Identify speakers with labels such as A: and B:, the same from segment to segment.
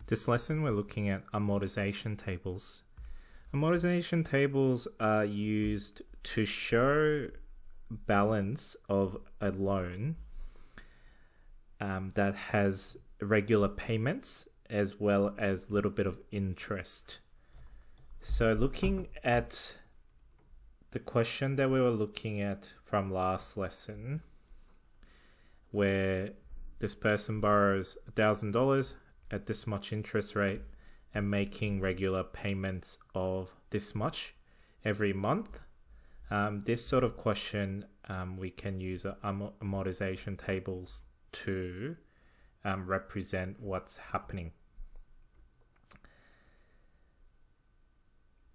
A: This lesson we're looking at amortization tables. Amortization tables are used to show balance of a loan that has regular payments as well as a little bit of interest. So looking at the question that we were looking at from last lesson, where this person borrows $1,000 at this much interest rate and making regular payments of this much every month. This sort of question, we can use amortization tables to represent what's happening.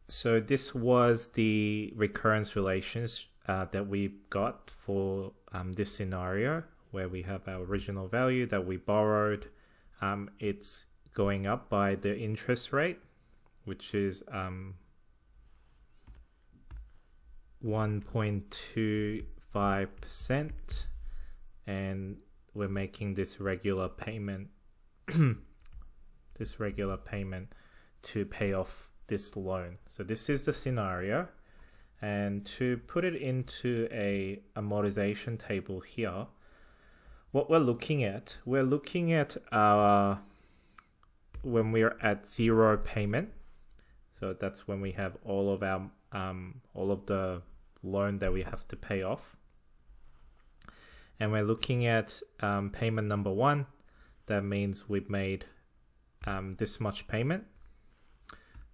A: So this was the recurrence relations that we got for this scenario, where we have our original value that we borrowed. It's going up by the interest rate, which is 1.25%, and we're making this regular payment to pay off this loan. So this is the scenario, and to put it into a amortization table here, what we're looking at our when we're at zero payment. So that's when we have all of our all of the loan that we have to pay off, and we're looking at payment number 1. That means we've made this much payment.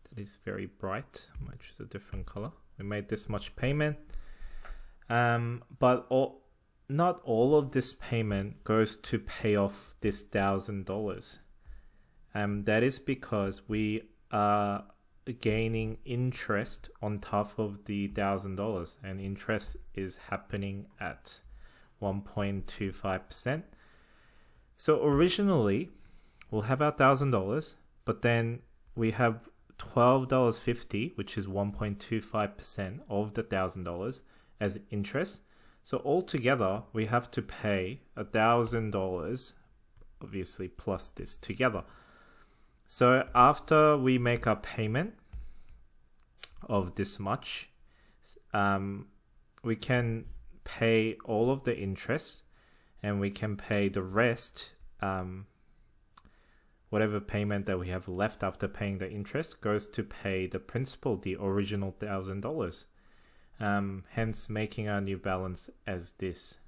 A: That is very bright. I might choose a different color. We made this much payment, but not all of this payment goes to pay off this $1,000. That is because we are gaining interest on top of the $1,000, and interest is happening at 1.25%. So originally we'll have our $1,000, but then we have $12.50, which is 1.25% of the $1,000 as interest. So altogether, we have to pay $1,000, obviously plus this together. So after we make our payment of this much, we can pay all of the interest, and we can pay the rest, whatever payment that we have left after paying the interest goes to pay the principal, the original $1,000. Hence making our new balance as this.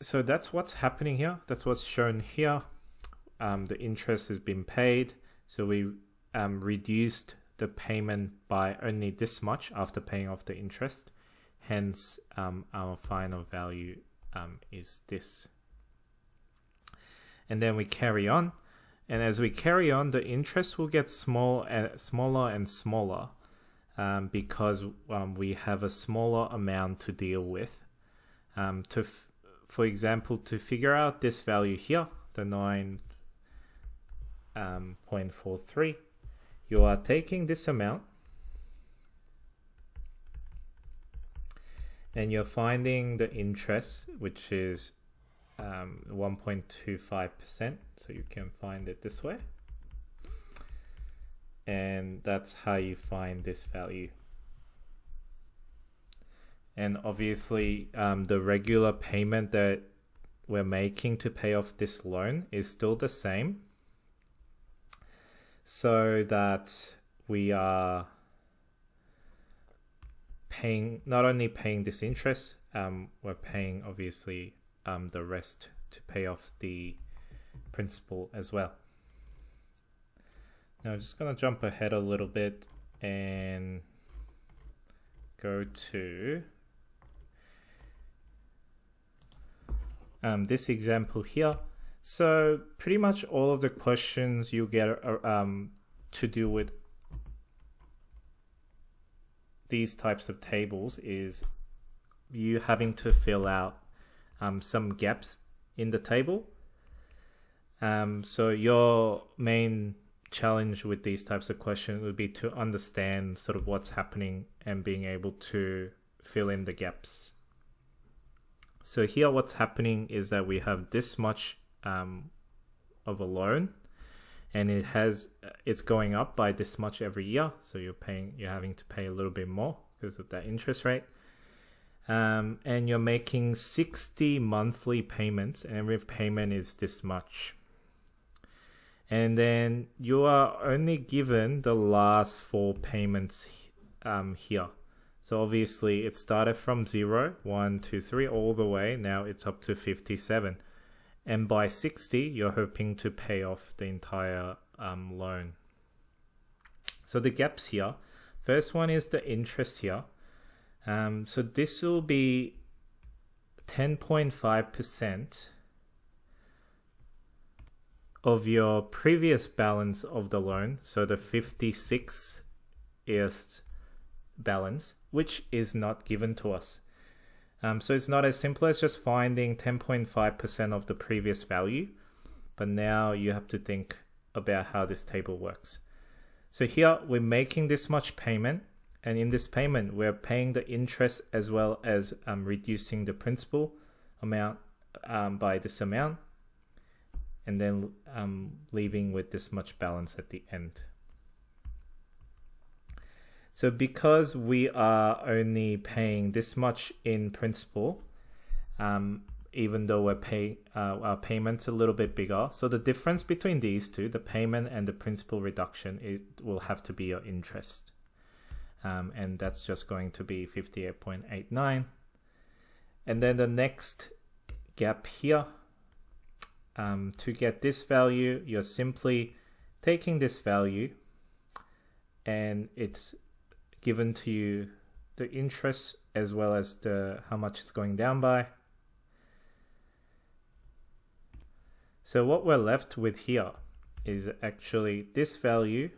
A: So that's what's happening here. That's what's shown here. The interest has been paid. So we reduced the payment by only this much after paying off the interest. Hence our final value is this. And then we carry on. And as we carry on, the interest will get smaller and smaller because we have a smaller amount to deal with. For example, to figure out this value here, the 9.43, you are taking this amount and you're finding the interest, which is 1.25%, so you can find it this way, and that's how you find this value. And obviously the regular payment that we're making to pay off this loan is still the same, so that we are paying, not only paying this interest, we're paying obviously the rest to pay off the principal as well. Now I'm just going to jump ahead a little bit and go to this example here. So pretty much all of the questions you get to do with these types of tables is you having to fill out some gaps in the table. So your main challenge with these types of questions would be to understand sort of what's happening and being able to fill in the gaps. So here what's happening is that we have this much of a loan, and it's going up by this much every year, so you're having to pay a little bit more because of that interest rate. And you're making 60 monthly payments, and every payment is this much. And then you are only given the last 4 payments here. So obviously it started from 0, 1, 2, 3, all the way. Now it's up to 57. And by 60, you're hoping to pay off the entire loan. So the gaps here, first one is the interest here. So this will be 10.5% of your previous balance of the loan. So the 56th balance, which is not given to us. So it's not as simple as just finding 10.5% of the previous value, but now you have to think about how this table works. So here we're making this much payment, and in this payment we're paying the interest as well as reducing the principal amount by this amount, and then leaving with this much balance at the end. So because we are only paying this much in principal, even though our payment's a little bit bigger, so the difference between these two, the payment and the principal reduction, will have to be your interest. And that's just going to be 58.89. And then the next gap here, to get this value, you're simply taking this value, and it's given to you the interest as well as how much it's going down by. So what we're left with here is actually this value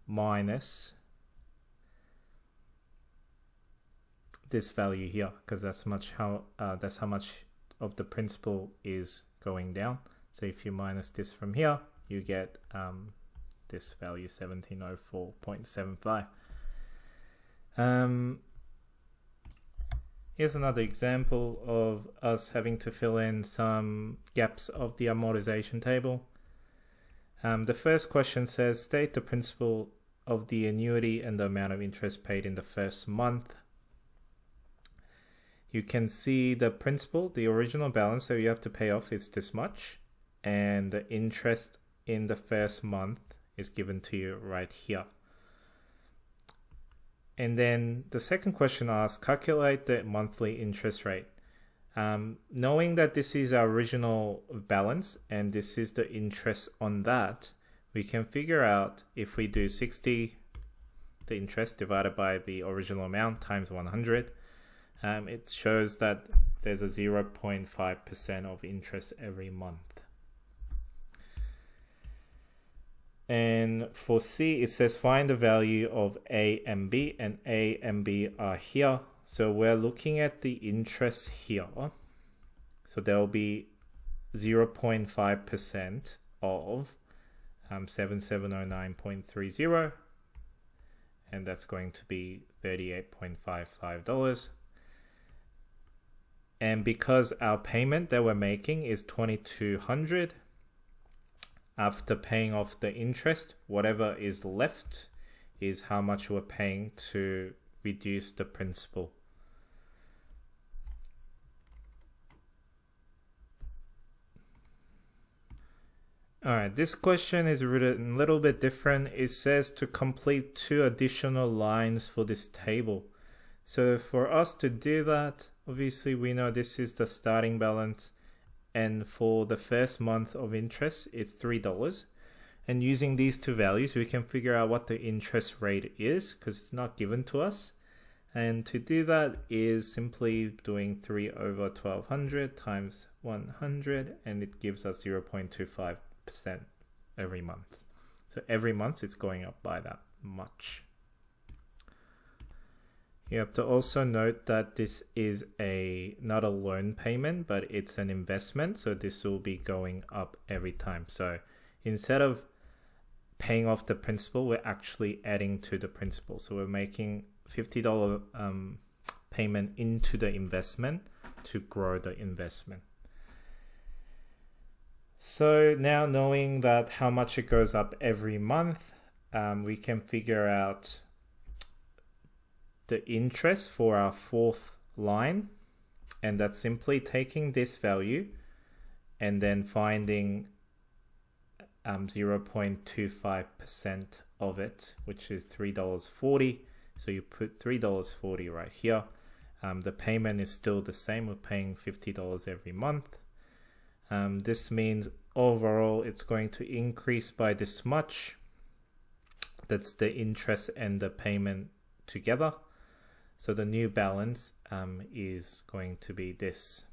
A: minus this value here, because that's how much of the principal is going down. So if you minus this from here, you get this value, 1704.75. Here's another example of us having to fill in some gaps of the amortization table. The first question says, state the principal of the annuity and the amount of interest paid in the first month. You can see the principal, the original balance, so you have to pay off, is this much, and the interest in the first month is given to you right here. And then the second question asks, calculate the monthly interest rate. Knowing that this is our original balance and this is the interest on that, we can figure out if we do 60, the interest divided by the original amount times 100, it shows that there's a 0.5% of interest every month. And for C, it says find the value of A and B, and A and B are here. So we're looking at the interest here. So there will be 0.5% of 7709.30, and that's going to be $38.55. And because our payment that we're making is $2,200, after paying off the interest, whatever is left is how much we're paying to reduce the principal. Alright, this question is written a little bit different. It says to complete 2 additional lines for this table. So for us to do that, obviously we know this is the starting balance, and for the first month of interest, it's $3. And using these 2 values, we can figure out what the interest rate is, because it's not given to us. And to do that is simply doing 3 over 1200 times 100, and it gives us 0.25% every month. So every month it's going up by that much. You have to also note that this is not a loan payment, but it's an investment. So this will be going up every time. So instead of paying off the principal, we're actually adding to the principal. So we're making $50 payment into the investment to grow the investment. So now knowing that how much it goes up every month, we can figure out the interest for our fourth line, and that's simply taking this value and then finding 0.25% of it, which is $3.40. So you put $3.40 right here. The payment is still the same. We're paying $50 every month. This means overall it's going to increase by this much. That's the interest and the payment together. So the new balance is going to be this.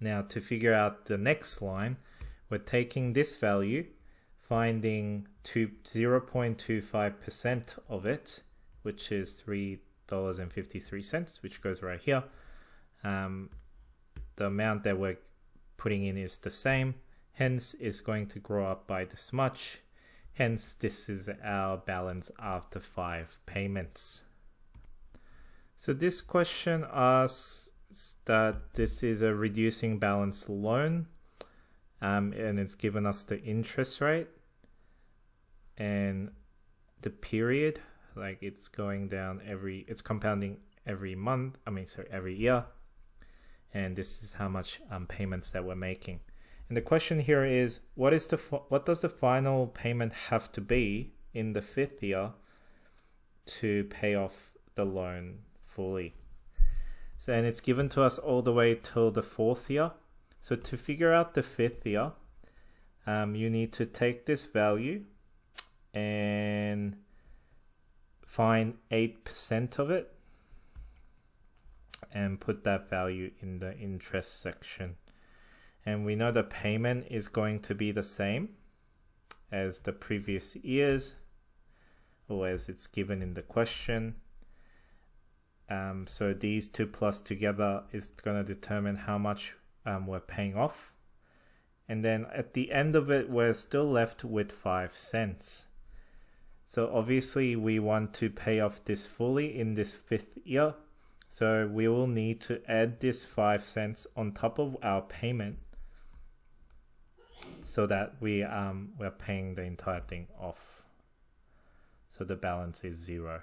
A: Now to figure out the next line, we're taking this value, finding 0.25% of it, which is $3.53, which goes right here. The amount that we're putting in is the same, hence is going to grow up by this much. Hence, this is our balance after 5 payments. So this question asks that this is a reducing balance loan, and it's given us the interest rate and the period, like it's going down it's compounding every month, every year. And this is how much payments that we're making. And the question here is, what does the final payment have to be in the 5th year to pay off the loan fully? So, and it's given to us all the way till the 4th year. So to figure out the 5th year, you need to take this value and find 8% of it and put that value in the interest section. And we know the payment is going to be the same as the previous years, or as it's given in the question. So these two plus together is going to determine how much we're paying off. And then at the end of it, we're still left with 5 cents. So obviously we want to pay off this fully in this 5th year. So we will need to add this 5 cents on top of our payment so that we're paying the entire thing off. So the balance is 0.